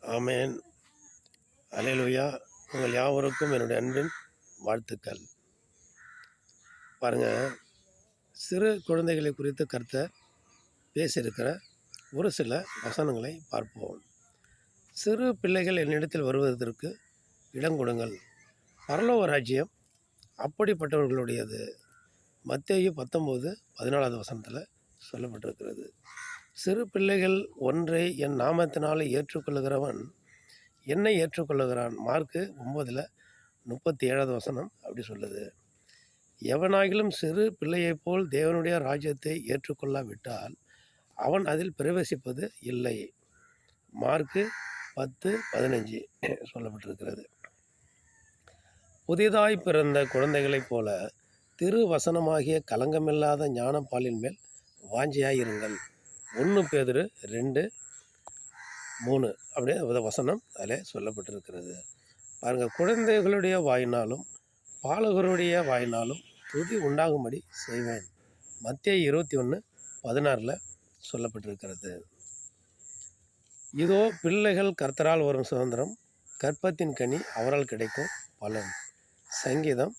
ஆமேன். அல்லேலூயா. உங்கள் யாவருக்கும் என்னுடைய அன்பின் வாழ்த்துக்கள். பாருங்கள், சிறு குழந்தைகளை குறித்து கர்த்தர் பேசியிருக்கிற ஒரு சில வசனங்களை பார்ப்போம். சிறு பிள்ளைகள் என்னிடத்தில் வருவதற்கு இடம் கொடுங்கள், பரலோக ராஜ்யம் அப்படிப்பட்டவர்களுடையது. மத்தேயு 19:14 வசனத்தில் சொல்லப்பட்டிருக்கிறது. சிறு பிள்ளைகள் ஒன்றை என் நாமத்தினாலே ஏற்றுக்கொள்ளுகிறவன் என்னை ஏற்றுக்கொள்ளுகிறான். மார்க்கு 9:37 வசனம் அப்படி சொல்லுது. எவனாகிலும் சிறு பிள்ளையைப் போல் தேவனுடைய ராஜ்யத்தை ஏற்றுக்கொள்ளாவிட்டால் அவன் அதில் பிரவேசிப்பது இல்லை. மார்க்கு 10:15 சொல்லப்பட்டிருக்கிறது. புதிதாய் பிறந்த குழந்தைகளைப் போல திரு வசனமாகிய கலங்கமில்லாத ஞானப்பாலின் மேல் வாஞ்சியாயிருங்கள். 1 பேதுரு 2:3 அப்படியே வசனம் அதில் சொல்லப்பட்டிருக்கிறது. பாருங்கள், குழந்தைகளுடைய வாயினாலும் பாலகருடைய வாயினாலும் துதி உண்டாகும்படி செய்வேன். மத்தேயு 21:16 சொல்லப்பட்டிருக்கிறது. இதோ பிள்ளைகள் கர்த்தரால் வரும் சுதந்திரம், கற்பத்தின் கனி அவரால் கிடைக்கும் பலன். சங்கீதம்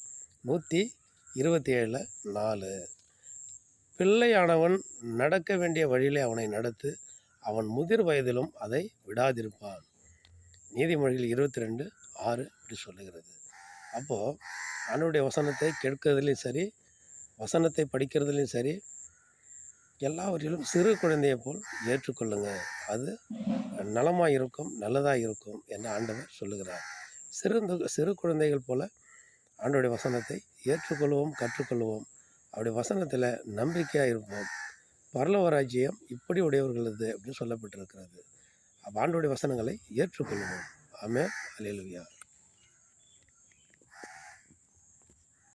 127:4. பிள்ளையானவன் நடக்க வேண்டிய வழியிலே அவனை நடத்து, அவன் முதிர் வயதிலும் அதை விடாதிருப்பான். நீதிமொழிகள் 22:6 இப்படி சொல்லுகிறது. அப்போது ஆண்டவருடைய வசனத்தை கேட்கிறதுலையும் சரி, வசனத்தை படிக்கிறதுலையும் சரி, எல்லாவற்றிலும் சிறு குழந்தையை போல் ஏற்றுக்கொள்ளுங்க. அது நலமாக இருக்கும், நல்லதாக இருக்கும் என்று ஆண்டவர் சொல்லுகிறார். சிறு குழந்தைகள் போல் ஆண்டவருடைய வசனத்தை ஏற்றுக்கொள்வோம், கற்றுக்கொள்வோம். அப்படி வசனத்தில் நம்பிக்கையாக இருப்போம். பரலோக ராஜ்யம் இப்படி உடையவர்களது அப்படின்னு சொல்லப்பட்டிருக்கிறது. அப்போ ஆண்டவருடைய வசனங்களை ஏற்றுக்கொள்வோம். ஆமென். அல்லேலூயா.